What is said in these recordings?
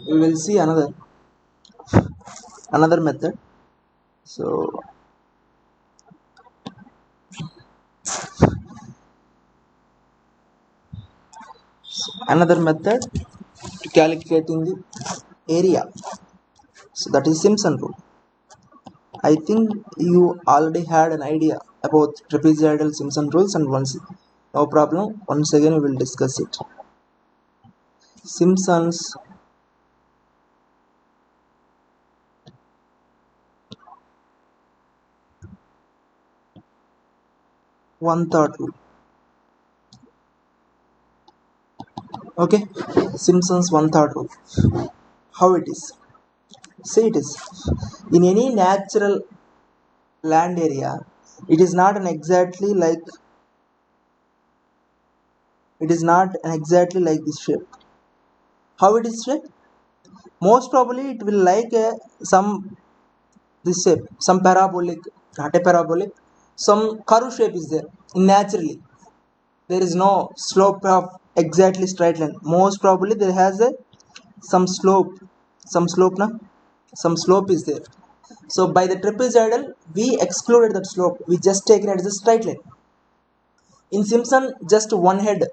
we will see another method. So another method to calculating the area, so that is Simpson rule. I think you already had an idea about trapezoidal Simpson rules, and once no problem, once again we will discuss it. Simpson's one third rule. Okay, Simpson's one third rule. How it is? See, it is in any natural land area, it is not an exactly like this shape. How it is shaped? Most probably it will like some this shape, some parabolic, not a parabolic, some curve shape is there. Naturally there is no slope of exactly straight line. Most probably there has a some slope na, some slope is there. So by the trapezoidal we excluded that slope, we just taken it as a straight line. In Simpson just one ahead,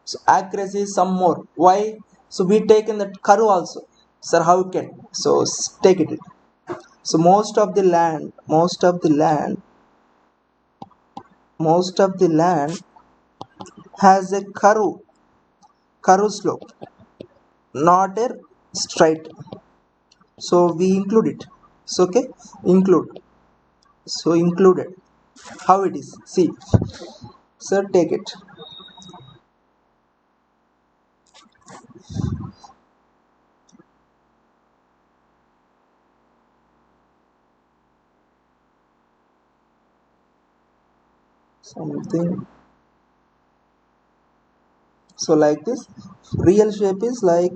so accuracy is some more. Why? So we taken that curve also. Sir, how can? So take it. So most of the land has a curve slope, not a straight. So we include it. So okay, include. So included. How it is? See, sir, take it. Something. So like this, real shape is like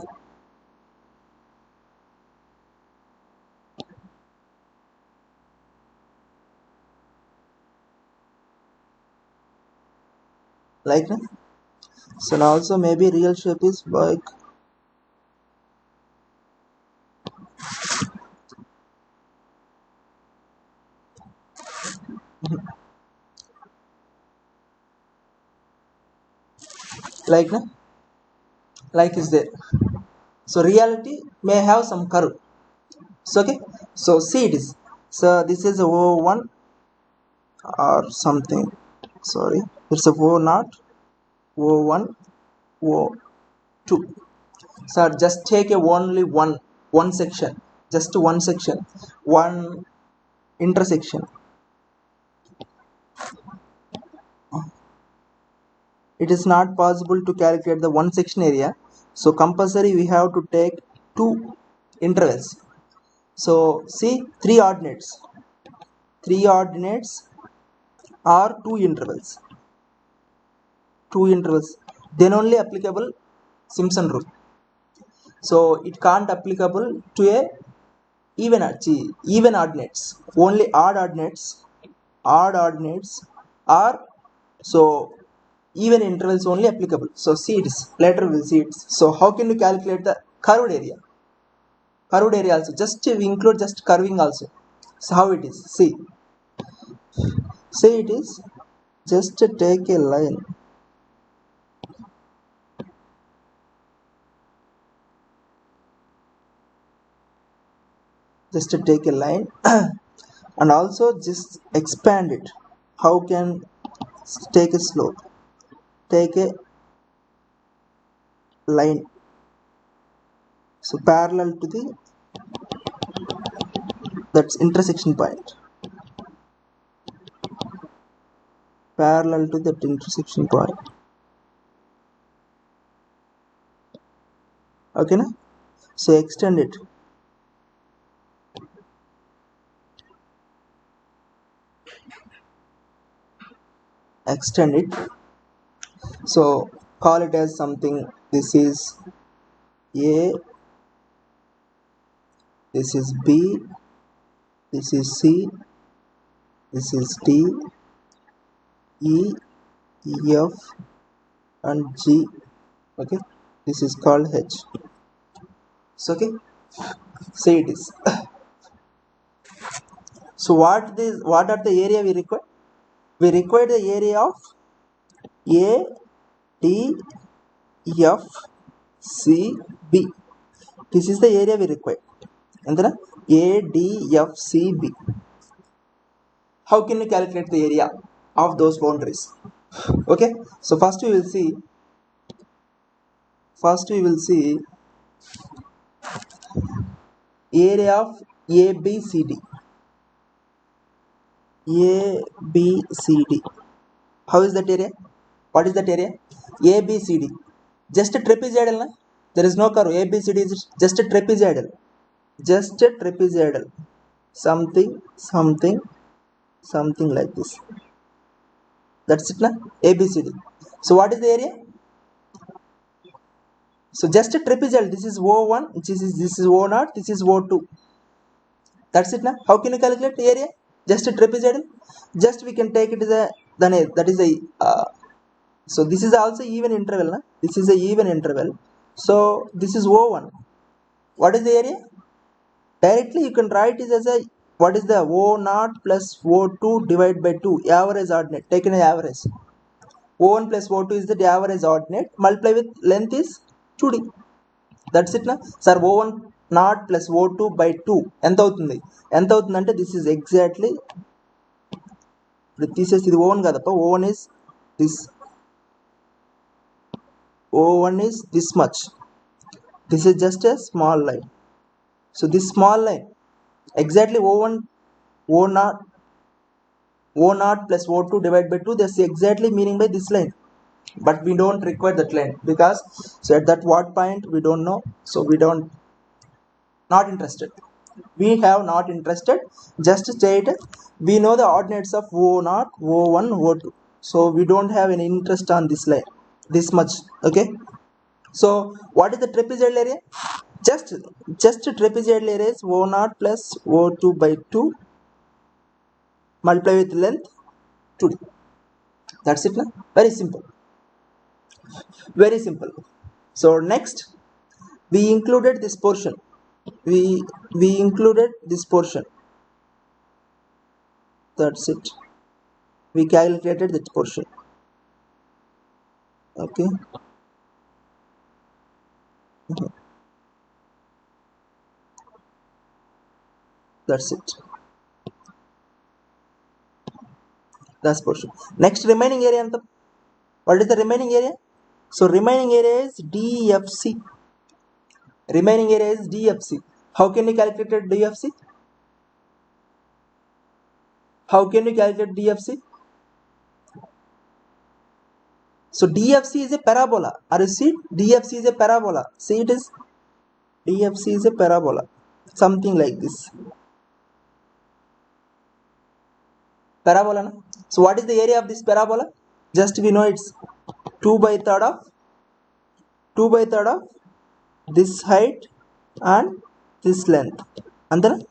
that. So now also maybe real shape is like like na? Like is there. So reality may have some curve. So okay. So see it is. So this is a O1 or something. Sorry, it's a O not O1 O2. So just take a only one section, just one section, one intersection. It is not possible to calculate the one section area, so compulsory we have to take two intervals. So see, three ordinates are two intervals, then only applicable Simpson rule. So it can't applicable to a even ordinates. Only odd ordinates are, so even intervals only applicable. So see it is, later we'll see it. So how can you calculate the curved area? Curved area also, just we include just curving also. So how it is? See it is, just take a line. Just take a line and also just expand it. How can take a slope? Take a line, so parallel to the that's intersection point, parallel to that intersection point. Okay na? So extend it. So call it as something. This is A, this is B, this is C, this is D, E, F and G. Okay, This is called H. So okay, say it is. So what are the area we require? We require the area of A, D, F, C, B. This is the area we require. And then A, D, F, C, B. How can we calculate the area of those boundaries? Okay, so first we will see area of ABCD. ABCD. How is that area? What is that area? ABCD. Just a trapezoidal. Na? There is no curve. ABCD is just a trapezoidal. Just a trapezoidal. Something like this. That's it, na? ABCD. So what is the area? So just a trapezoidal. This is O1. This is O0. This is O2. That's it, na? How can you calculate the area? Just a trapezoidal. Just we can take it as a that is a so this is also even interval. Na? This is a even interval. So this is O1. What is the area? Directly you can write it as a what is the O0 plus O2 divided by 2 average ordinate. Taken an average. O1 plus O2 is the average ordinate. Multiply with length is 2D. That's it, na? Sir, O1 not plus O2 by 2. ఎంత అవుతుంది అంటే this is exactly తీసేసి ఇది O1 కాదప్ప O1 is this. O1 is this much. This is just a small line. So this small line exactly O0 plus O2 divided by 2, that's exactly meaning by this line. But we don't require that line because so at that what point we don't know, so we don't not interested. We have not interested. Just state we know the ordinates of O0, O1, O2. So we don't have any interest on this line. This much. Okay. So what is the trapezoidal area? Just trapezoidal area is O0 plus O2 by 2 multiply with length 2D. That's it, na? Very simple. Very simple. So next we included this portion. We included this portion. That's it. We calculated that portion. Okay. That's it. That's portion. Next remaining area. What is the remaining area? So remaining area is DFC. Remaining area is DFC. How can you calculate DFC? How can you calculate DFC? So DFC is a parabola. Are you see? DFC is a parabola. See it is? DFC is a parabola. Something like this. Parabola. Na? So what is the area of this parabola? Just we know it's 2 by third of this height and this length. And then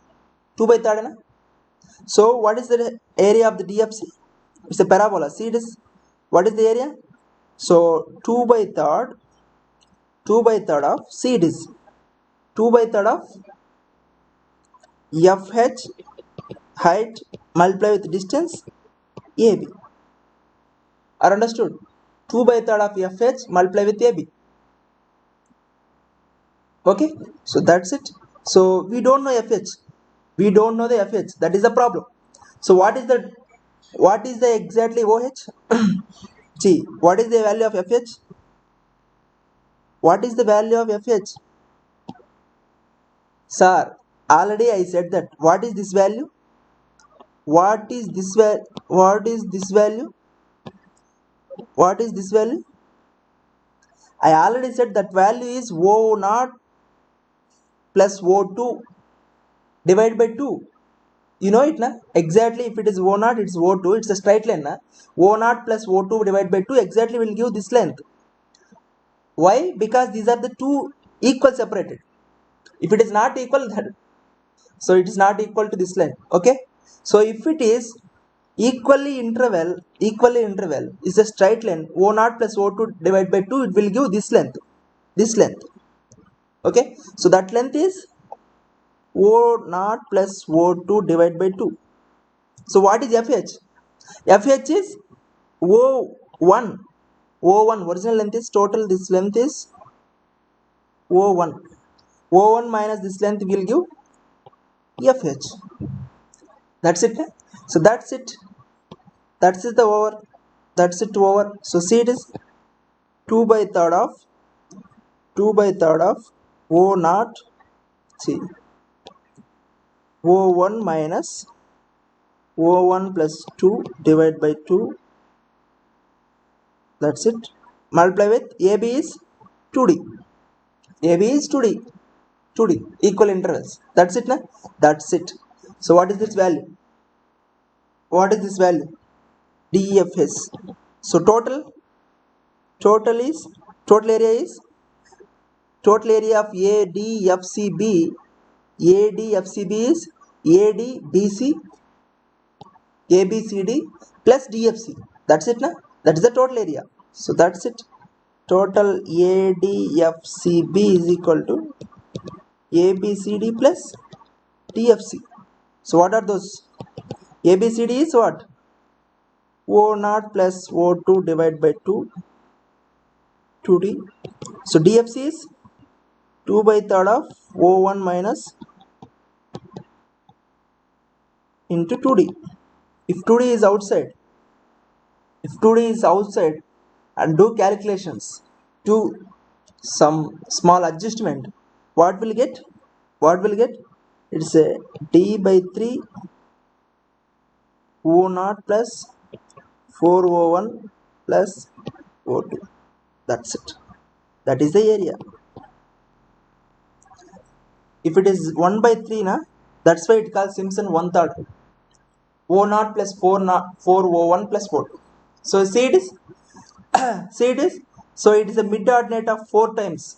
2 by third. Na? So what is the area of the DFC? It's a parabola. See it is? What is the area? So 2 by third of, see it is 2 by third of FH height multiply with distance AB. Are understood? 2 by third of FH multiply with AB. Okay, so that's it. So we don't know FH. We don't know the FH. That is the problem. So what is the exactly OH? See, what is the value of FH? What is the value of FH? Sir, already I said that. What is this value? What is this value? What is this value? What is this value? I already said that value is O0 plus O2 divided by 2. You know it, na? Exactly, if it is O0, it's O2. It's a straight line, na? O0 plus O2 divided by 2 exactly will give this length. Why? Because these are the two equal separated. If it is not equal, so it is not equal to this line. Okay. So if it is equally interval is a straight line. O0 plus O2 divided by 2, it will give this length. this length. Okay, so that length is O0 plus O2 divided by 2. So what is FH? FH is O1. O1 original length is total, this length is O1. O1 minus this length will give FH. That's it. So that's it. That's it over. That's it over. So see, it is 2 by third of O0. See, O1 minus O1 plus 2 divided by 2. That's it. Multiply with AB is 2D. AB is 2D. 2D equal intervals. That's it, na? That's it. So what is this value? What is this value? DFS. So total area is total area of ADFCB. ADFCB is ADBC ABCD plus DFC. That's it, na? That is the total area. So that's it. Total ADFCB is equal to ABCD plus DFC. So what are those? ABCD is what? O0 plus O2 divided by 2D. So DFC is 2 by third of O1 minus into 2D. If 2D is outside, and do calculations, do some small adjustment, what will get? It's a D by 3 O0 plus 4O1 plus O2. That's it. That is the area. If it is 1 by 3, na, that's why it calls Simpson 1/3. O0 plus 4O1 plus 4. So see, it is so it is a mid ordinate of 4 times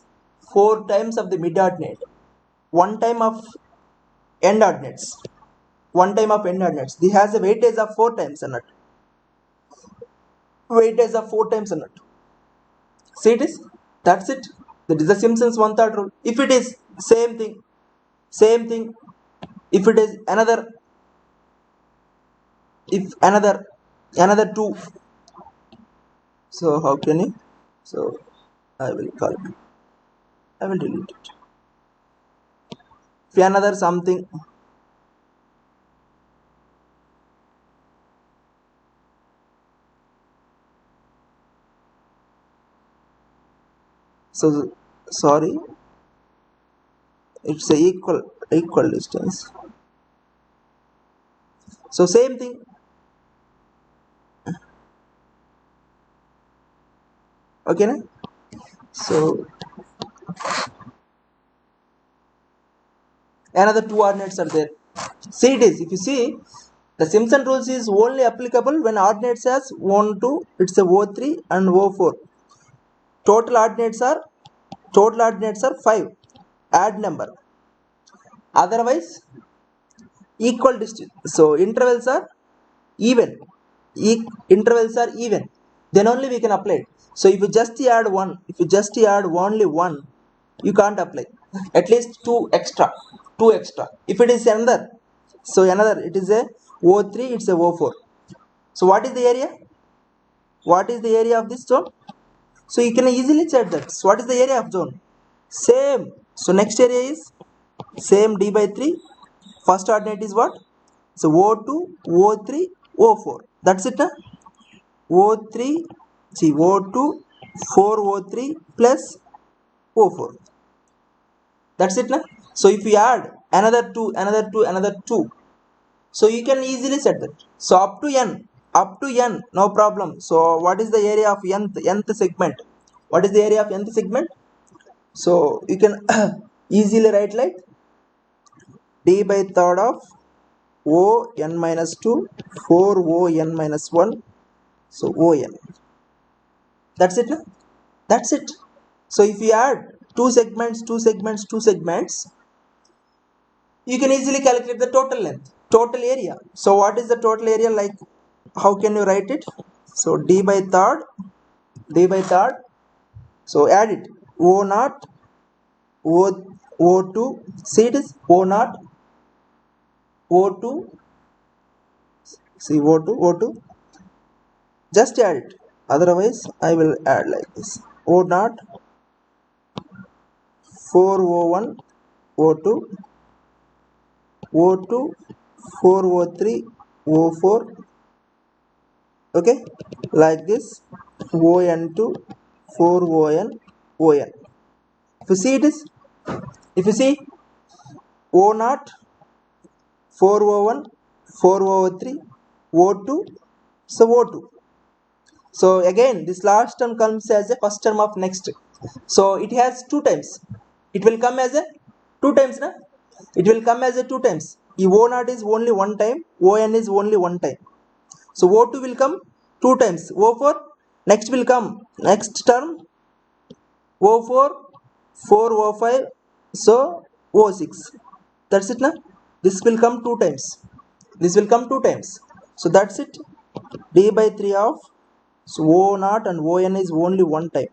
of the mid ordinate, 1 time of end ordinates. This has a weightage of 4 times aన్నట్టు. See, it is. That's it. That is the Simpson's 1/3 rule. If it is same thing. If it is another 2. So how can you? So I will delete it. If another something, so sorry, it's a equal distance. So same thing. Okay, na? So another 2 ordinates are there. See, it is. If you see, the Simpson rules is only applicable when ordinates has 1, 2. It's a O3 and O4. Total ordinates are 5. Add number. Otherwise, equal distance. So intervals are even. Then only we can apply it. So if you just add only 1, you can't apply. At least 2 extra. If it is another, it is a O3, it's a O4. So what is the area? Of this zone? So you can easily check that. So what is the area of zone? Same. So next area is same, D by 3. First ordinate is what? So O2, O3, O4. That's it, na? O2, 4O3 plus O4. That's it, na? So if you add another 2, so you can easily set that. So up to n, no problem. So what is the area of nth segment? What is the area of nth segment? So you can easily write like D by third of O n minus 2, 4 O n minus 1. So O n. That's it, na? That's it. So if you add 2 segments, you can easily calculate the total length, total area. So what is the total area like? How can you write it? So D by third. So add it. O naught, O2, see it is O naught, O2, see O2, O2, just add it, otherwise I will add like this, O naught, 4O1, O2, O2, 4O3, O4, okay, like this, ON2, 4ON, ON. If you see it is, if you see O0, 4O1, 4O3, O2, so O2. So again this last term comes as a first term of next. So it has two times. It will come as a two times, na? It will come as a two times. If O0 is only one time, ON is only one time. So O2 will come two times. O4 next will come next term, O4, 4O5, so O6. That's it, na? This will come two times. This will come two times. So that's it. D by 3 of, so O0 and ON is only one time.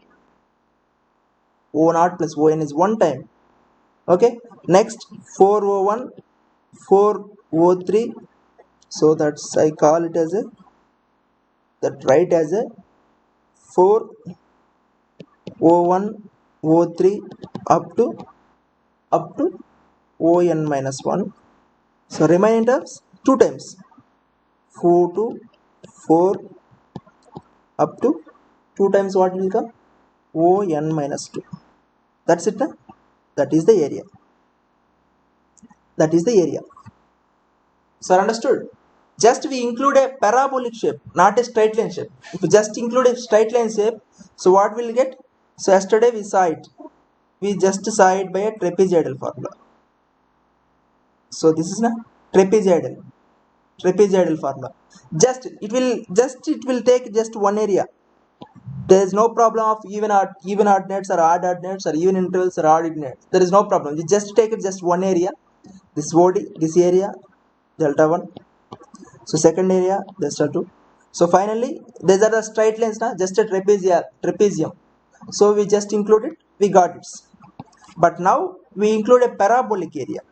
O0 plus ON is one time. Okay. Next 4O1, 4O3. So that's, I call it as a, that write as a 4O1, O3 up to ON minus 1. So remaining terms two times, 4 to 4 up to 2 times what will come, ON minus 2. That's it, huh? That is the area. That is the area. So understood? Just we include a parabolic shape, not a straight line shape. If we just include a straight line shape, so what will get? So yesterday we saw it. We just saw it by a trapezoidal formula. So this is a trapezoidal formula. Just it will take just one area. There is no problem of even ordinates or odd ordinates or even intervals or odd ordinates. There is no problem. You just take it just one area. This OD, this area, delta 1. So second area, delta 2. So finally, these are the straight lines, na? Just a trapezium. So we just include it. We got it. But now we include a parabolic area.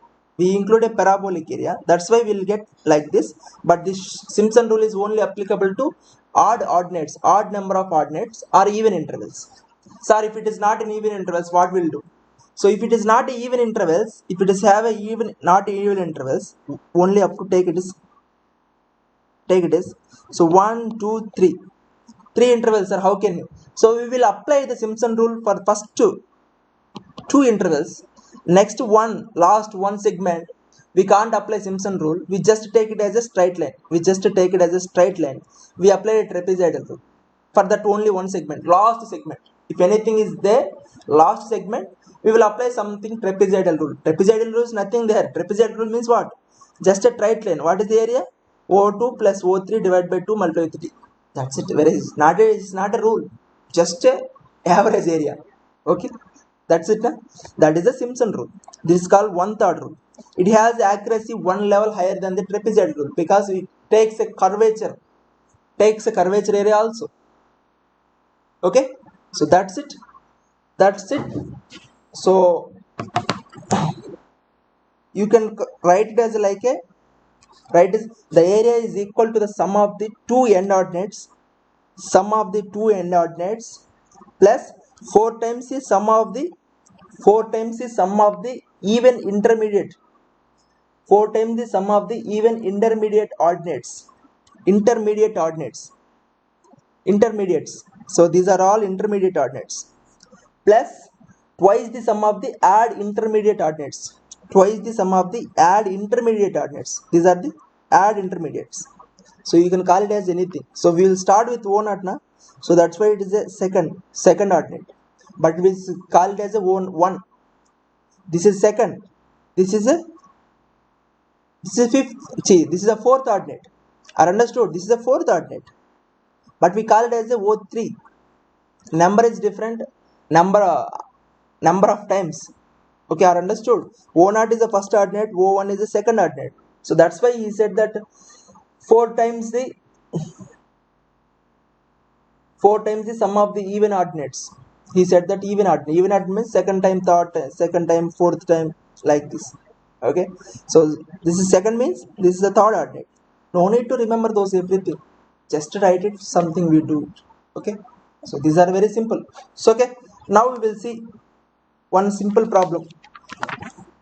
That's why we'll get like this. But this Simpson rule is only applicable to odd number of ordinates or even intervals. Sir, if it is not in even intervals, what we'll do? So if it is not even intervals, if it is have a not even intervals, only up to take it is so 1, 2, 3. 3 intervals, sir. How can you? So we will apply the Simpson rule for first two intervals. Next one, last one segment, we can't apply Simpson rule. We just take it as a straight line. We apply a trapezoidal rule for that only one segment, last segment. If anything is there, last segment, we will apply something trapezoidal rule. Trapezoidal rule is nothing there. Trapezoidal rule means what? Just a straight line. What is the area? O2 plus O3 divided by 2 multiplied by 3. That's it. Whereas it's not a rule. Just a average area. Okay. That's it. That is the Simpson rule. This is called 1/3 rule. It has accuracy one level higher than the trapezoidal rule because it takes a curvature area also. Okay. So that's it. So you can write it as like a, right, the area is equal to the sum of the two end ordinates plus 4 times the sum of the even intermediate, 4 times the sum of the even intermediates. So these are all intermediate ordinates, plus twice the sum of the add intermediate ordinates. These are the add intermediates. So you can call it as anything. So we will start with O0 na. So that's why it is a second ordinate. But we call it as a 1. This is second. This is fifth. See, this is a fourth ordinate. Are understood? This is a fourth ordinate. But we call it as a O3. Number is different. Number of times. Okay, are understood? O0 is the first ordinate. O1 is the second ordinate. So that's why he said that 4 times the sum of the even ordinates. He said that even odd means second time, third time, second time, fourth time, like this. Okay, so this is second means this is the third ordinate. No need to remember those everything, just write it something we do. Okay, so these are very simple. So okay, now we will see one simple problem,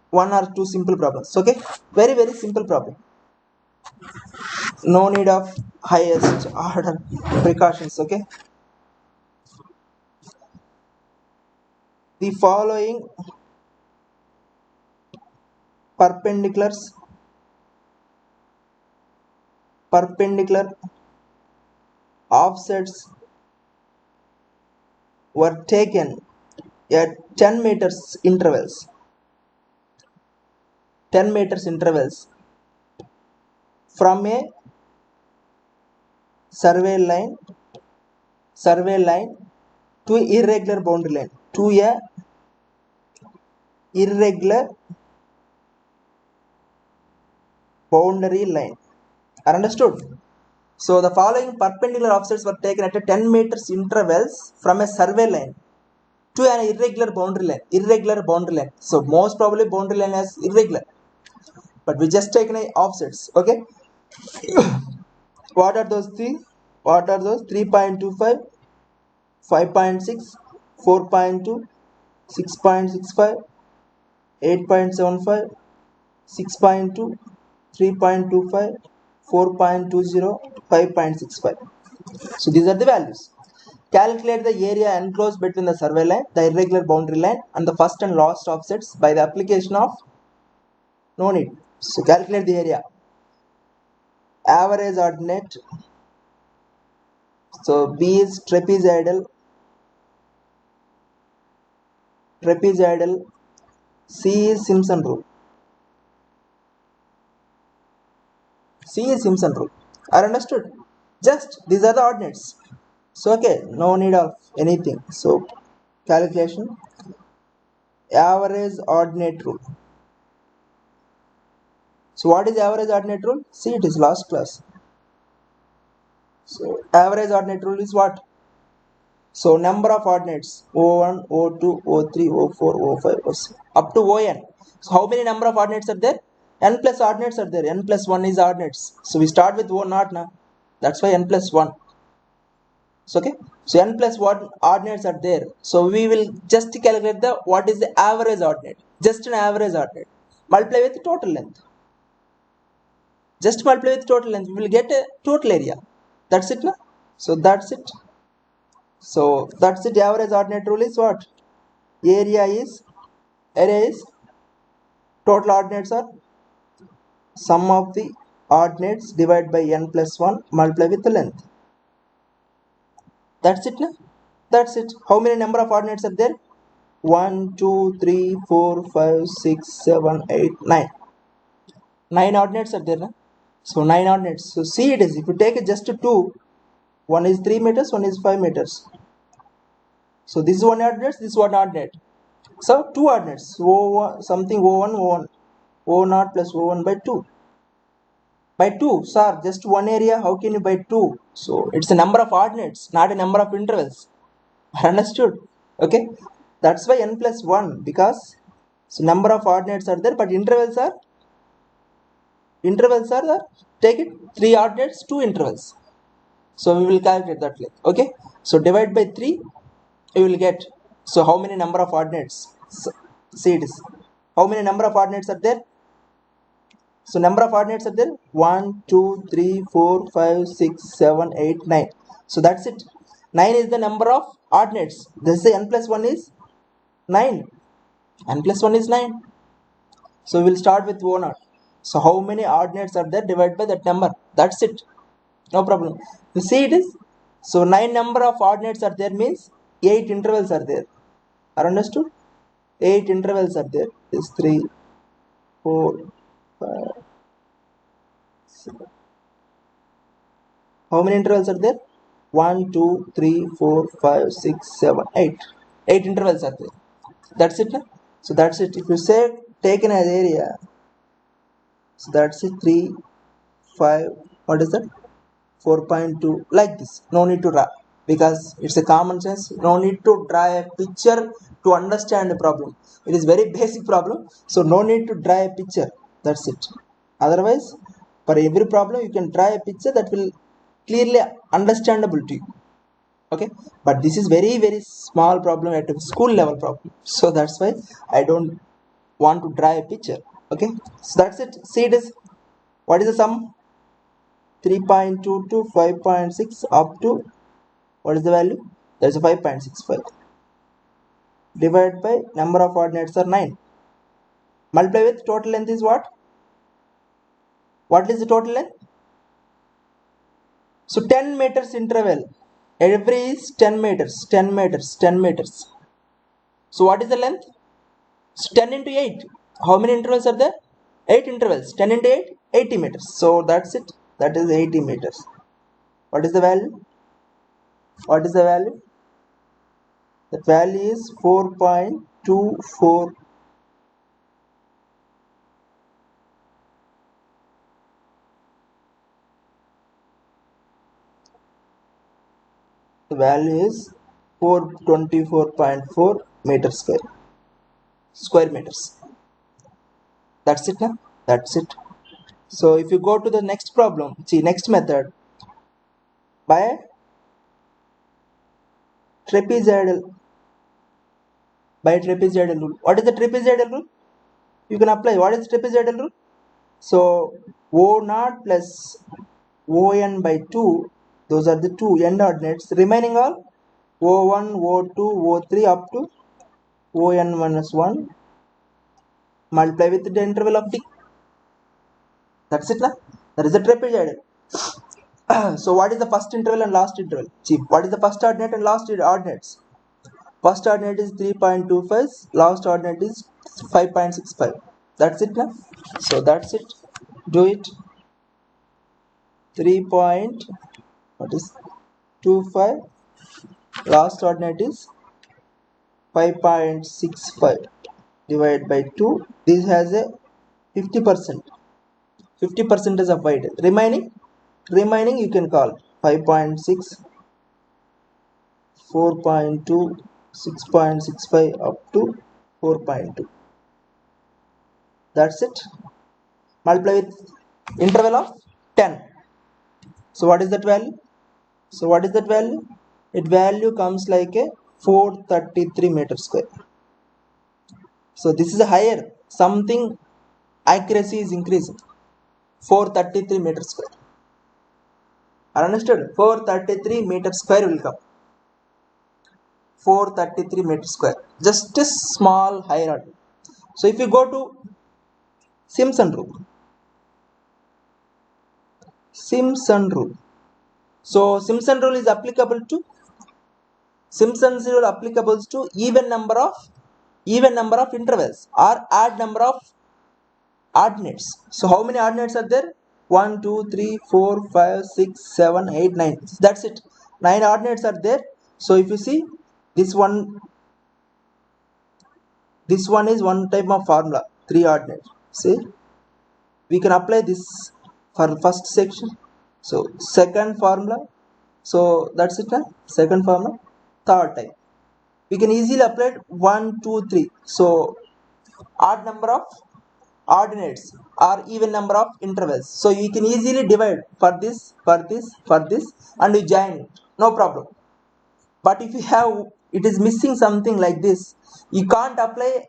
one or two simple problems. Okay, very simple problem, no need of highest order precautions. Okay, the following perpendicular offsets were taken at 10 meters intervals, 10 meters intervals from a survey line to irregular boundary line, to a irregular boundary line. Are understood? So the following perpendicular offsets were taken at a 10 meters intervals from a survey line to an irregular boundary line. Irregular boundary line. So most probably boundary line is irregular, but we just taken a offsets. Okay. What are those three? What are those? 3.25, 5.6, 4.2, 6.65, 8.75, 6.2, 3.25, 4.20, 5.65. So these are the values. Calculate the area enclosed between the survey line, the irregular boundary line, and the first and last offsets by the application of no need. So calculate the area. Average ordinate. So B is trapezoidal. C is Simpson rule. C is Simpson rule. Are understood? Just these are the ordinates. So okay, no need of anything. So calculation. Average ordinate rule. So what is average ordinate rule? See, it is last class. So average ordinate rule is what? So number of ordinates O1, O2, O3, O4, O5, O6 up to On. So how many number of ordinates are there? N plus ordinates are there. N plus 1 is ordinates. So we start with O0 now. That's why N plus 1. So okay. So N plus 1 ordinates are there. So we will just calculate the what is the average ordinate. Just an average ordinate. Multiply with total length. Just multiply with total length. We will get a total area. That's it now. So that's it. So that's it. Average ordinate rule is what? Area is total ordinates are sum of the ordinates divided by n plus 1 multiply with the length. That's it now. That's it. How many number of ordinates are there? 1, 2, 3, 4, 5, 6, 7, 8, 9. 9 ordinates are there now. So 9 ordinates. So see it is. If you take it just 2, one is 3 meters, one is 5 meters. So this is one ordinate, this is one ordinate. So two ordinates, O1, something O1, O0 plus O1 by 2. By 2, sir, just one area, how can you by 2? So it's a number of ordinates, not a number of intervals. Understood? Okay. That's why n plus 1, because so number of ordinates are there, but intervals are there. Take it 3 ordinates, 2 intervals. So we will calculate that like. Okay. So divide by 3, you will get. So how many number of ordinates? So, see it is. How many number of ordinates are there? So number of ordinates are there 1, 2, 3, 4, 5, 6, 7, 8, 9. So that's it. 9 is the number of ordinates. This is n plus 1 is 9. N plus 1 is 9. So we will start with O0. So how many ordinates are there? Divide by that number. That's it. No problem. You see it is. So 9 number of ordinates are there means 8 intervals are there. Are understood? 8 intervals are there. Is 3, 4, 5, 6. How many intervals are there? 1, 2, 3, 4, 5, 6, 7, 8. 8 intervals are there. That's it. So that's it. If you say taken as area, so that's it. 3, 5, what is that? 4.2, like this. No need to wrap. because it's a common sense. No need to draw a picture to understand the problem. It is very basic problem, so no need to draw a picture. That's it. Otherwise, for every problem you can draw a picture that will clearly understandable to you. Okay, but this is very very small problem at a school level problem, so that's why I don't want to draw a picture. Okay, so that's it. See this. What is the sum? 3.2 to 5.6 up to, what is the value? There's a 5.65. Divided by number of ordinates are 9. Multiply with total length is what? What is the total length? So 10 meters interval. Every is 10 meters, 10 meters, 10 meters. So what is the length? So 10 into 8. How many intervals are there? 8 intervals. 10 into 8, 80 meters. So that's it. That is 80 meters. What is the value? What is the value? The value is 4.24. The value is 424.4 meters square meters. That's it now. That's it. So if you go to the next problem, see next method, by trapezoidal rule. What is the trapezoidal rule? You can apply. What is trapezoidal rule? So O0 plus ON by 2, those are the two end ordinates. Remaining all O1, O2, O3 up to ON minus 1, multiply with the interval of t. That's it. That is the trapezoidal. So what is the first interval and last interval? See, what is the first ordinate and last ordinates? First ordinate is 3.25, last ordinate is 5.65. That's it now. So that's it. Do it. 3. What is 25? Last ordinate is 5.65 divided by 2. This has a 50%. 50% is avoided. Remaining you can call 5.6, 4.2, 6.65 up to 4.2. That's it. Multiply with interval of 10. So what is that value? So what is that value? It value comes like a 433 meters square. So this is a higher. Something accuracy is increasing. 433 meters square. Understood? 433 meters square will come. 433 meters square. Just a small higher order. So if you go to Simpson rule. Simpson rule. So Simpson rule is applicable to even number of intervals or odd number of ordinates. So how many ordinates are there? 1, 2, 3, 4, 5, 6, 7, 8, 9. That's it. 9 ordinates are there. So if you see this one is one type of formula, 3 ordinates. See, we can apply this for first section. So second formula. So that's it. Second formula. Third type. We can easily apply 1, 2, 3. So odd number of ordinates or even number of intervals. So you can easily divide for this, and you join it. No problem. But if you have, it is missing something like this, you can't apply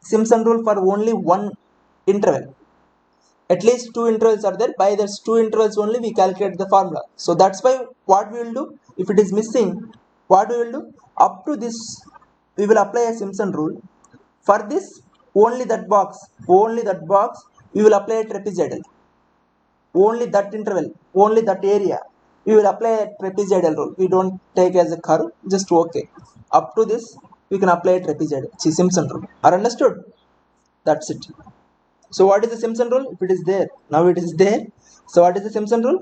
Simpson rule for only one interval. At least 2 intervals are there. By those 2 intervals only we calculate the formula. So that's why what we will do, if it is missing, what we will do, up to this we will apply a Simpson rule. For this, only that box, we will apply a trapezoidal. Only that interval, only that area, we will apply a trapezoidal rule. We don't take as a curve, just okay. Up to this, we can apply a trapezoidal. See, Simpson rule. Are understood? That's it. So what is the Simpson rule? If it is there, now it is there. So what is the Simpson rule?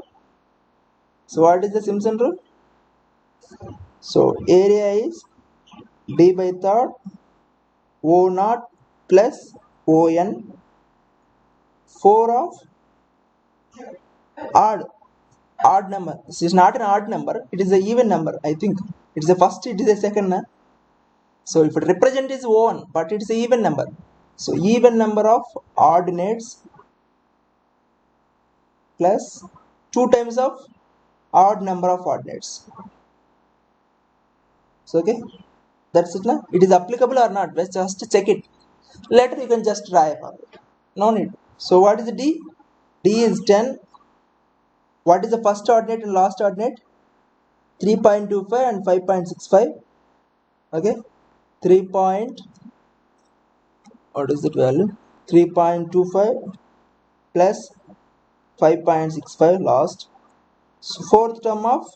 So area is d by third O0 plus ON, 4 of odd odd number. This is not an odd number, it is an even number. I think it is a first, it is a second. So if it represent is 1, but it is an even number. So even number of ordinates plus 2 times of odd number of ordinates. So okay, that's it now. It is applicable or not, let's just check it. Later you can just try about it, no need. So what is the D? D is 10. What is the first ordinate and last ordinate? 3.25 and 5.65. okay, 3 point, what is that value? 3.25 plus 5.65 last. So fourth term of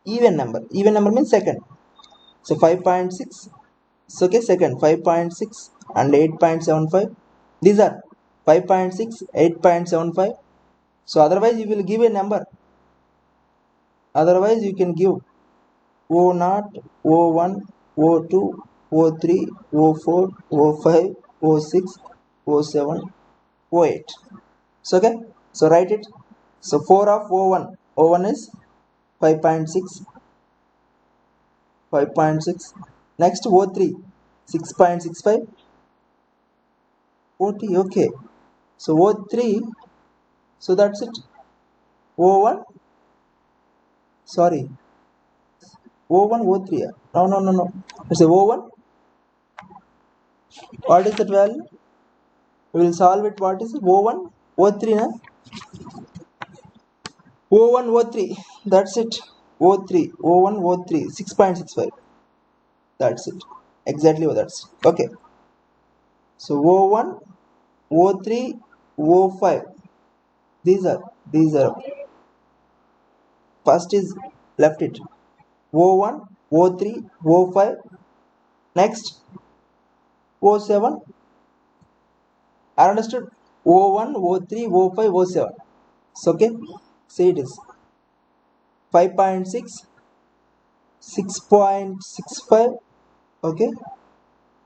even number. Even number means second. So 5.6. So okay, second 5.6 and 8.75. These are 5.6, 8.75. So otherwise you will give a number. Otherwise you can give O0, O1, O2, O3, O4, O5, O6, O7, O8. So okay, so write it. So 4 of O1. O1 is 5.6. 5.6. Next O3 6.65. OT, okay. So O3, so that's it. O1, sorry, O1, O3. No. It's a O1. What is that value? We will solve it. What is it? O1, O3, na? O1, O3. That's it. O3, O1, O3, 6.65. That's it. Exactly what that's it. Okay. So O1, O3, O5. These are first is left it. O1, O3, O5. Next O7. I understood. O1, O3, O5, O7. So okay. See it is 5.6, 6.65. Okay.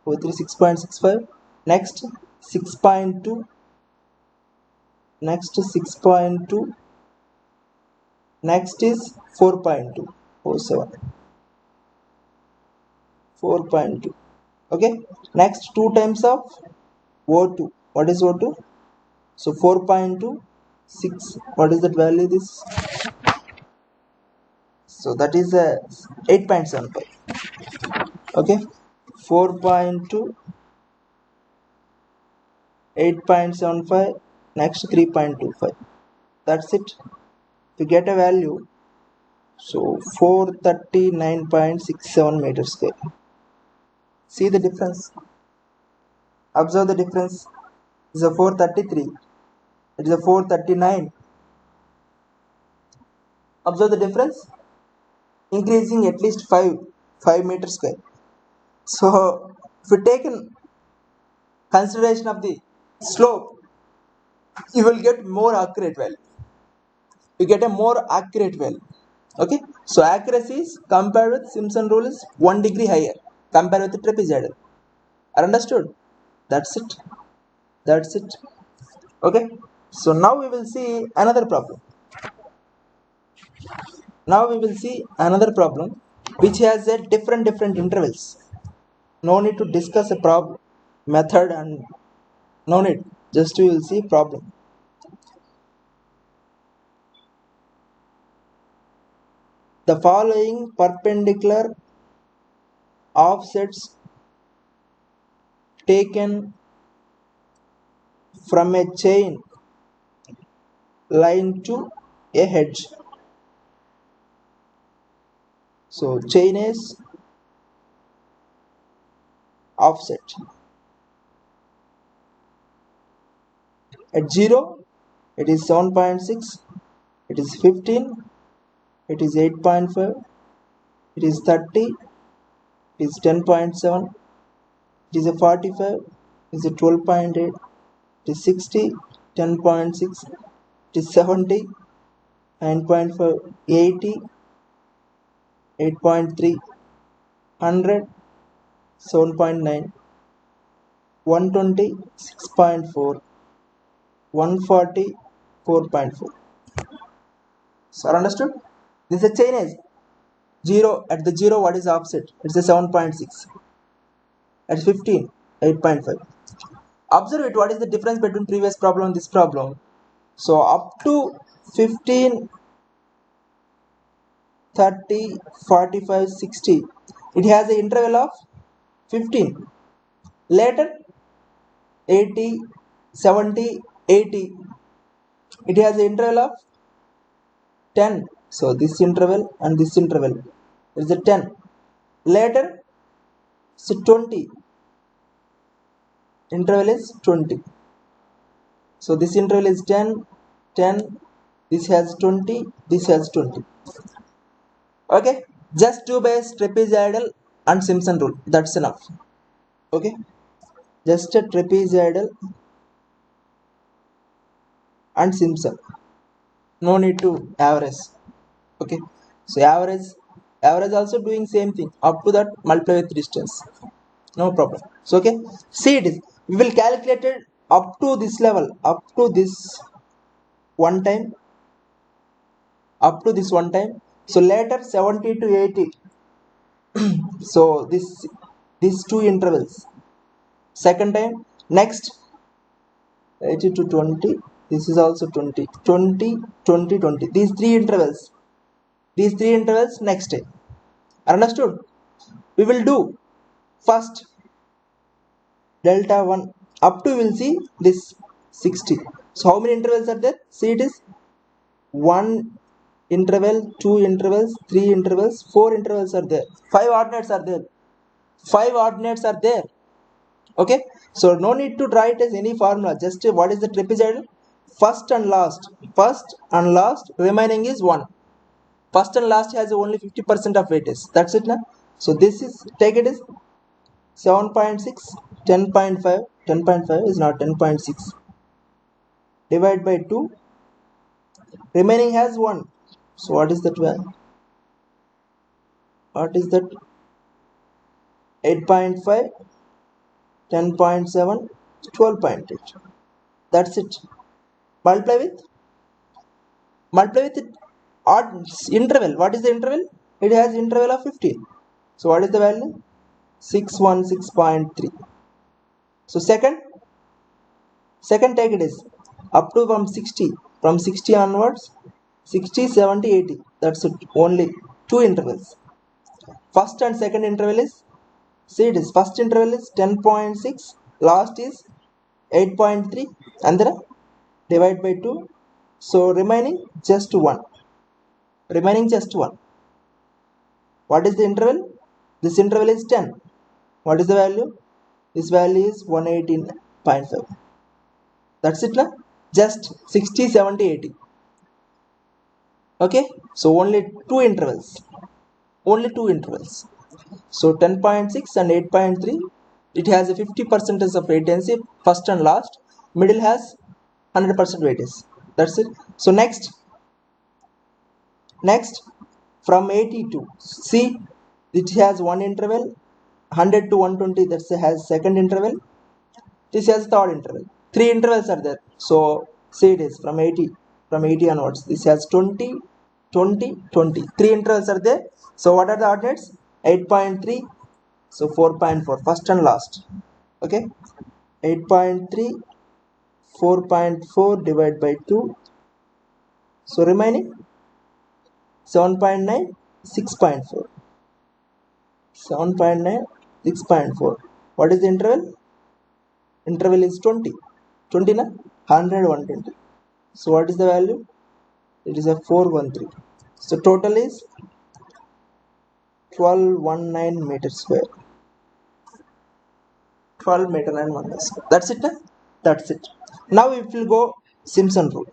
O3 6.65. Next 6.2. Next 6.2. Next is 4.2. O7. 4.2. Okay. Next 2 times of O2. What is O2? So 4.2, 6. What is that value? This. So that is 8.75. Okay. 4.2, 8.75. Next 3.25. That's it. To get a value, so 439.67 meters square. See the difference. Observe the difference. It is a 433. It is a 439. Observe the difference. Increasing at least 5 meters square. So if you take in consideration of the slope, you will get more accurate value. You get a more accurate value. Okay. So accuracy is compared with Simpson rule is 1 degree higher compared with the trapezoidal. Understood? That's it. That's it. Okay. So now we will see another problem. Now we will see another problem which has a different intervals. No need to discuss a problem method and no need. Just we will see problem. The following perpendicular offsets taken from a chain line to a hedge. So chain is offset. At 0, it is 7.6, it is 15, it is 8.5, it is 30, it is 10.7, it is a 45, it is a 12.8, it is 60, 10.6, it is 70, 9.5, 80, 8.3, 100, 7.9, 120, 6.4, 140, 4.4. So understood? This is a chain edge. 0 at the 0, what is the offset? It's a 7.6. At 15, 8.5. Observe it. What is the difference between previous problem and this problem? So up to 15, 30, 45, 60, it has an interval of 15. Later 80, 70, 80, it has an interval of 10. So this interval and this interval is a 10. Later, so 20, interval is 20. So this interval is 10, 10, this has 20, this has 20. Okay, just do by trapezoidal and Simpson rule. That's enough. Okay, just a trapezoidal and Simpson. No need to average. Okay, so average also doing same thing. Up to that, multiply with distance. No problem. So okay, see it is. We will calculate it up to this level, up to this one time, up to this one time. So later 70 to 80. So these two intervals. Second time, next 80 to 20. This is also 20, 20, 20, 20. These three intervals. These three intervals next time. Understood? We will do first delta 1 up to, we'll see this 60. So how many intervals are there? See, it is 1 interval, 2 intervals, 3 intervals, 4 intervals are there, 5 ordinates are there, 5 ordinates are there. Okay, so no need to write it as any formula, just what is the trapezoidal? First and last, remaining is 1. First and last has only 50% of weightage. That's it now. So this is, take it as 7.6, 10.5, 10.5 is not 10.6. Divide by 2. Remaining has 1. So what is that value? What is that? 8.5, 10.7, 12.8. That's it. Multiply with it odd interval. What is the interval? It has interval of 15. So what is the value? 616.3. So second take it is up to from 60 onwards, 60, 70, 80. That's it. Only 2 intervals. First and second interval is, see, it is first interval is 10.6, last is 8.3, and then divide by 2. So remaining just 1. What is the interval? This interval is 10. What is the value? This value is 118.5. That's it now. Just 60, 70, 80. Okay, so only 2 intervals. So 10.6 and 8.3, it has a 50% of weightage, first and last. Middle has 100% weightage. That's it. So next from 80 to, see, it has one interval, 100 to 120, that has second interval. This has third interval. 3 intervals are there. So see, it is from 80 onwards. This has 20, 20, 20. 3 intervals are there. So what are the ordinates? 8.3. So 4.4. First and last. Okay. 8.3, 4.4 divided by 2. So remaining 7.9, 6.4. 7.9, 6.4. What is the interval? Interval is 20. 20 na? 100, 120. So what is the value? It is a 413. So total is 1219 meters square. 12 meter and 1 square. That's it. That's it. Now if we go Simpson rule.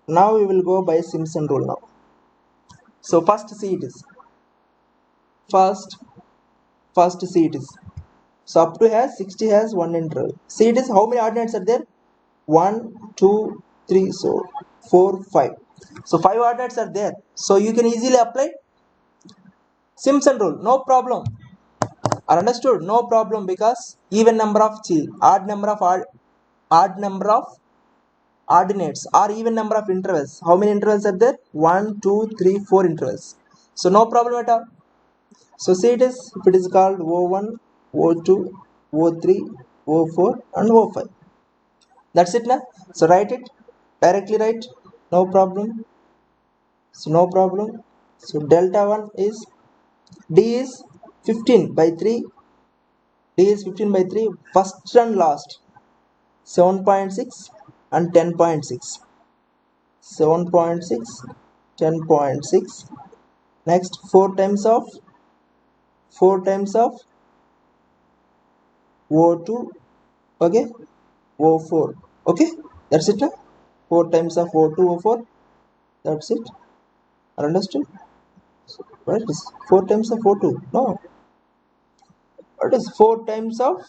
Now we will go by Simpson rule now. So first see it is. First see it is. So up to has 60 has 1 interval. See it is, how many ordinates are there? 1, 2, 3, so 4, 5. So 5 ordinates are there. So you can easily apply Simpson rule. No problem. Are understood? No problem, because even number of odd number of ordinates or even number of intervals. How many intervals are there? 1, 2, 3, 4 intervals. So no problem at all. So see it is, if it is called O1, O2, O3, O4 and O5. That's it now. So write it, directly write, no problem. So no problem. So delta 1 is D is 15 by 3. D is 15 by 3. First and last 7.6 and 10.6. 7.6, 10.6. Next 4 times of O2, okay, O4, okay, that's it. 4 times of O2, O4, that's it. Understood? So, what is 4 times of O2? No. What is 4 times of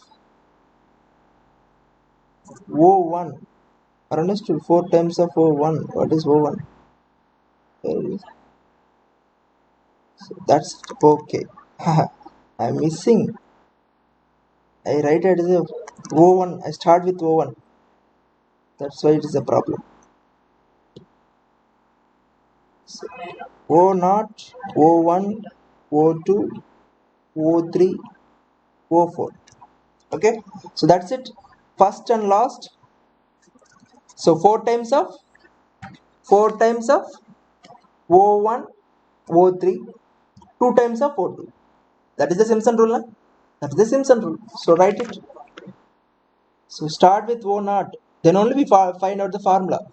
O1? Understood? 4 times of O1. What is O1? So that's it. Okay. I'm missing. I write it as a O1. I start with O1. That's why it is a problem. So, O0, O1, O2, O3, O4. Okay. So that's it. First and last. So 4 times of O1, O3, 2 times of O2. That is the Simpson rule. Na? That is the Simpson rule. So write it. So start with O0. Then only we find out the formula.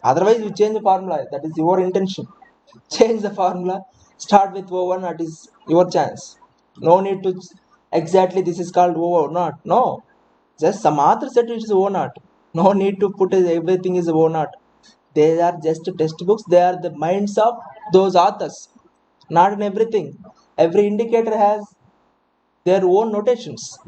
Otherwise we change the formula. That is your intention. Change the formula. Start with O1. That is your chance. No need to exactly this is called O0. No. Just some author said it is O0. No need to put everything is O0. They are just textbooks. They are the minds of those authors. Not in everything. Every indicator has their own notations.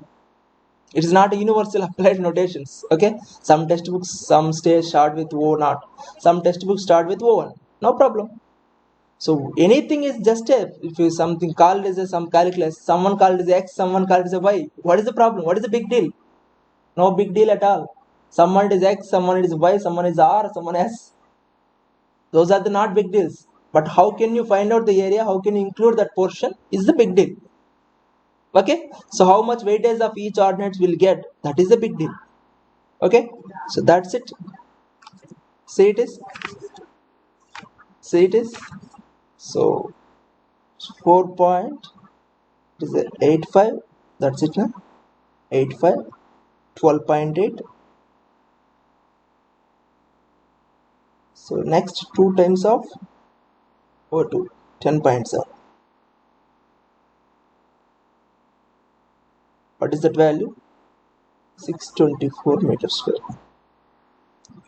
It is not a universal applied notations. Okay. Some textbooks, some start with O0. Some textbooks start with O1. No problem. So anything is just a, if you something called as a some calculus, someone called as X, someone called as a Y. What is the problem? What is the big deal? No big deal at all. Someone is X, someone is Y, someone is R, someone S. Those are the not big deals. But how can you find out the area? How can you include that portion? Is the big deal. Okay. So how much weightage of each ordinates will get? That is the big deal. Okay. So that's it. See it is. See it is. So 4 point is 85. That's it now. 85. 12.8. So next 2 times of O2. 10.7. What is that value? 624 meters square.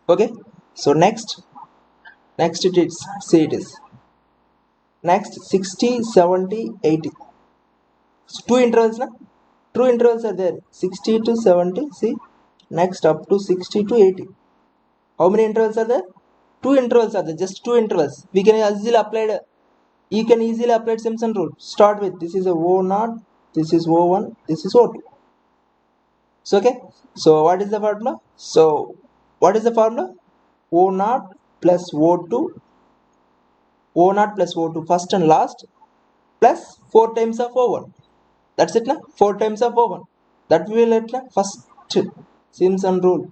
Okay. So next it is, see it is. Next 60, 70, 80. So 2 intervals na? 2 intervals are there. 60 to 70. See. Next up to 60 to 80. How many intervals are there? 2 intervals are there. Just 2 intervals. We can easily apply. You can easily apply Simpson rule. Start with this is a O0. This is O1. This is O2. So okay. So what is the formula? So what is the formula? O0 plus O2. O0 plus O2 first and last plus 4 times of O1. That's it na? 4 times of O1. That will let na? First Simpson rule.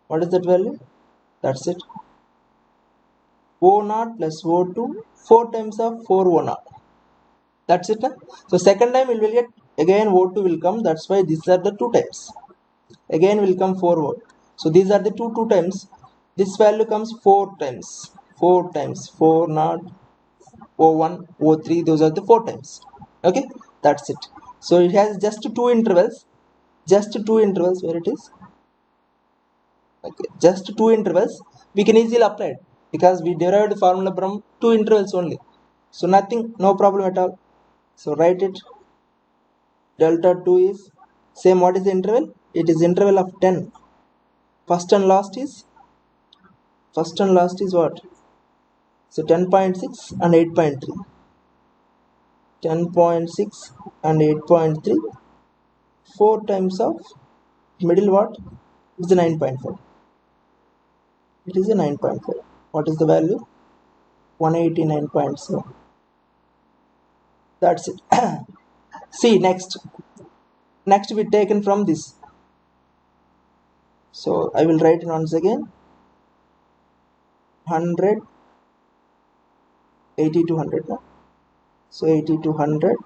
What is that value? That's it. O0 plus O2 4 times of 4 O0. That's it na? So second time we will get again O2 will come. That's why these are the 2 times. Again will come 4 O. So these are the 2 times. This value comes 4 times. 4 times 4 not O1, O3, those are the 4 times. Okay, that's it. So it has just 2 intervals. Just 2 intervals where it is. Okay, just 2 intervals. We can easily apply it because we derived the formula from 2 intervals only. So nothing, no problem at all. So write it. Delta 2 is same. What is the interval? It is interval of 10. First and last is what? So 10.6 and 8.3. 10.6 and 8.3. 4 times of middle what? It's 9.4. It is a 9.5. What is the value? 189.7. That's it. See, next we taken from this. So I will write it once again. 100, 80 to 100 now. So 80 to 100,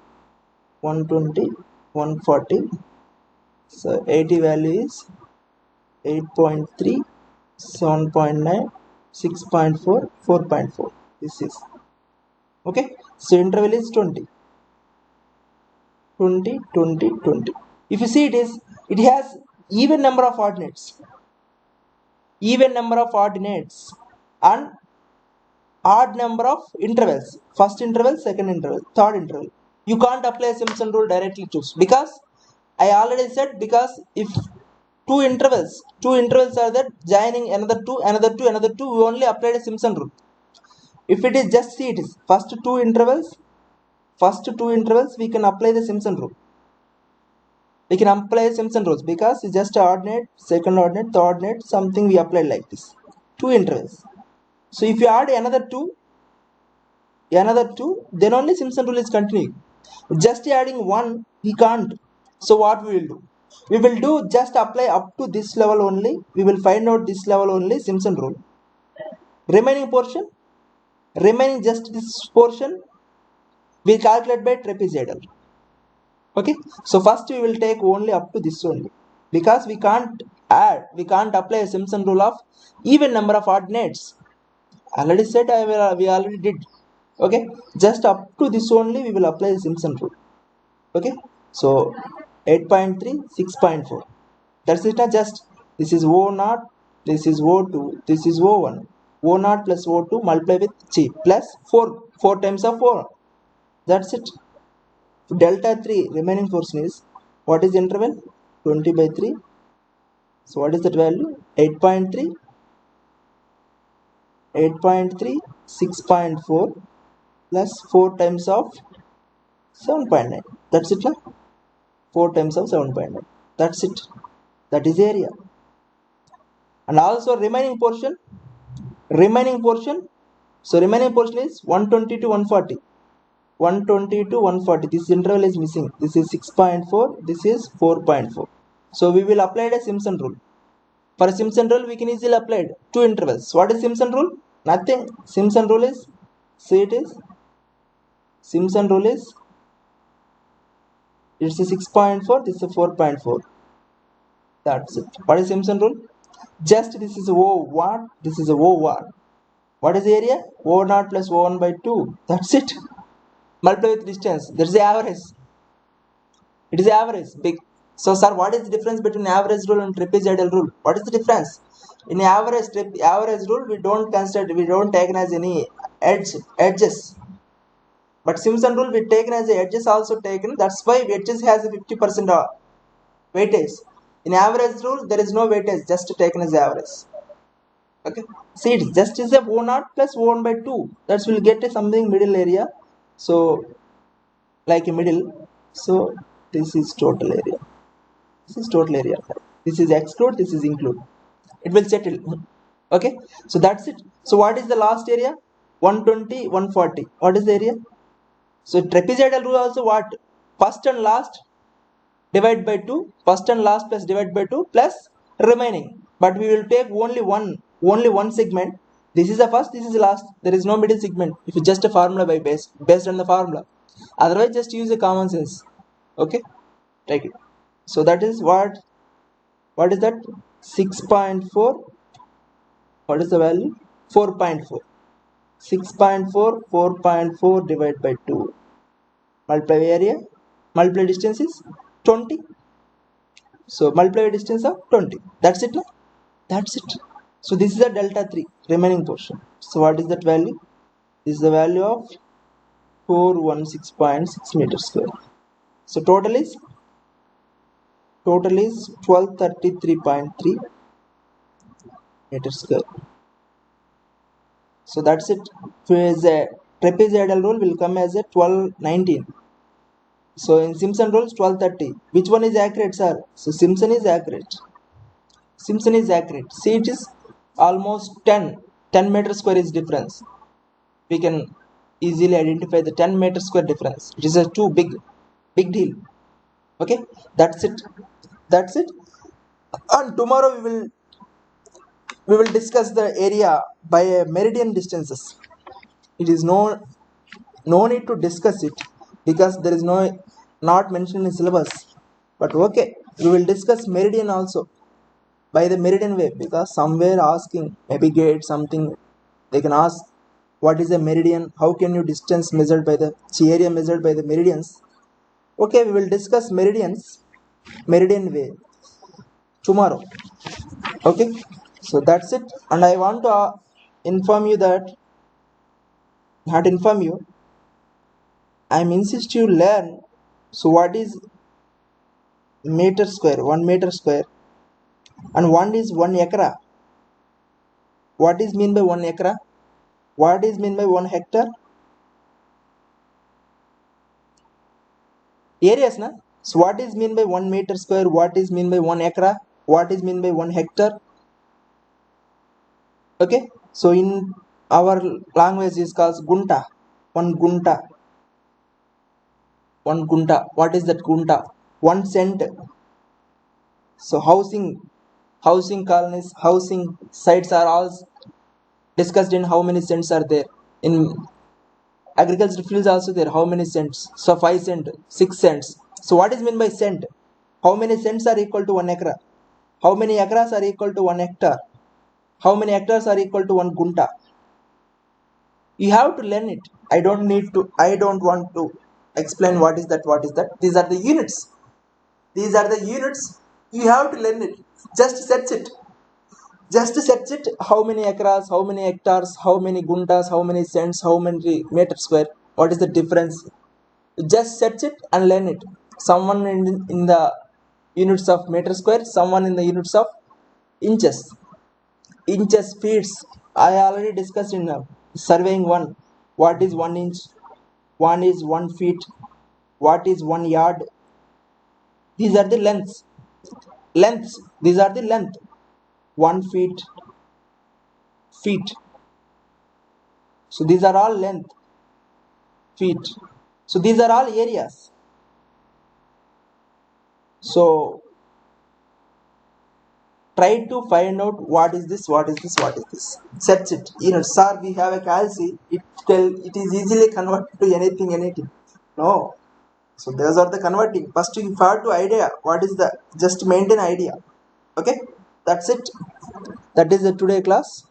120, 140. So 80 value is 8.3, 7.9, 6.4, 4.4. This is okay. So interval is 20. 20, 20, 20. If you see it has even number of ordinates. Even number of ordinates and odd number of intervals. First interval, second interval, third interval. You can't apply Simpson rule directly choose because I already said because if two intervals are there joining another two, we only applied a Simpson rule. If it is just see it is first two intervals we can apply the Simpson rule. We can apply Simpson rules because it's just ordinate, second ordinate, third ordinate, something we applied like this. Two intervals. So if you add another two, then only Simpson rule is continuing. Just adding one, we can't. So what we will do? We will do just apply up to this level only. We will find out this level only Simpson rule. Remaining just this portion, we calculate by trapezoidal. Okay, so first we will take only up to this only because we can't apply a Simpson rule of even number of ordinates. Already said we already did. Okay, just up to this only we will apply the Simpson rule. Okay, so 8.3, 6.4. That's it. Just this is O0, this is O2, this is O1. O0 plus O2 multiply with G plus 4 times of 4. That's it. Delta 3 remaining portion is what is interval? 20 by 3. So what is that value? 8.3, 6.4 plus 4 times of 7.9. That's it. 4 times of 7.9. That's it. That is area. And also remaining portion. So remaining portion is 120 to 140. 120 to 140. This interval is missing. This is 6.4. This is 4.4. So we will apply the Simpson rule. For a Simpson rule, we can easily apply two intervals. What is Simpson rule? Nothing. Simpson rule is, see it is, Simpson rule is, it's a 6.4, this is a 4.4. That's it. What is Simpson rule? Just this is O1, this is a O1. What is the area? O0 plus O1 by 2. That's it. Multiply with distance. There is the average. It is average. Big. So, sir, what is the difference between average rule and trapezoidal rule? What is the difference? In average rule, we don't take as any edges. But Simpson rule we taken as the edges also taken. That's why edges has a 50% weightage. In average rule, there is no weightage, just taken as average. Okay. See, it just is a O0 plus O1 by 2. That will get a something middle area. So, like a middle. So, this is total area. This is total area. This is exclude, this is include. It will settle. Okay. So, that's it. So, what is the last area? 120, 140. What is the area? So, trapezoidal rule also what? First and last divide by 2. First and last plus divide by 2 plus remaining. But we will take only one segment. This is the first, this is the last. There is no middle segment. If it's just a formula by based on the formula. Otherwise, just use a common sense. Okay, take it. So that is what is that? 6.4. What is the value? 4.4. 6.4, 4.4 divided by 2. Multiply area. Multiply distance is 20. So multiply distance of 20. That's it. That's it. So this is the delta 3 remaining portion. So what is that value? This is the value of 416.6 meters square. So total is 1233.3 meters square. So that's it. As a trapezoidal rule will come as a 1219. So in Simpson rules 1230. Which one is accurate, sir? So Simpson is accurate. Simpson is accurate. See, it is almost 10 meter square is difference. We can easily identify the 10 meter square difference. It is a too big deal. Okay, that's it. And tomorrow we will discuss the area by meridian distances. It is no need to discuss it because there is no not mentioned in syllabus, but okay, we will discuss meridian also by the meridian way, because somewhere asking maybe gate something, they can ask what is a meridian, how can you distance measured by the area measured by the meridians. Okay, we will discuss meridian way tomorrow. Okay, so that's it. And I want to inform you that not inform you, I'm insist you learn. So what is meter square, 1 meter square, and one is 1 acre. What is mean by 1 acre? What is mean by 1 hectare? Areas na. So what is mean by 1 meter square? What is mean by 1 acre? What is mean by 1 hectare? Okay, so in our language is called gunta. One gunta. One gunta. What is that gunta? 1 cent. So housing colonies, housing sites are all discussed in how many cents are there. In agriculture fields also there, how many cents? So 5 cent, 6 cents. So what is meant by cent? How many cents are equal to 1 acre? How many acres are equal to 1 hectare? How many hectares are equal to 1 gunta? You have to learn it. I don't want to explain what is that. These are the units. These are the units. You have to learn it. Just search it. Just search it. How many acres, how many hectares, how many guntas, how many cents, how many meter square. What is the difference? Just search it and learn it. Someone in the units of meter square, someone in the units of inches. Inches, feet. I already discussed in surveying one. What is 1 inch? One is 1 feet. What is 1 yard? These are the lengths. Lengths. These are the length. 1 feet. Feet. So these are all length. Feet. So these are all areas. So try to find out what is this. Search it. Sir, we have a calci. It is easily converted to anything. No. So those are the converting. First you have to idea what is the, just maintain idea. Okay, that's it. That is the today class.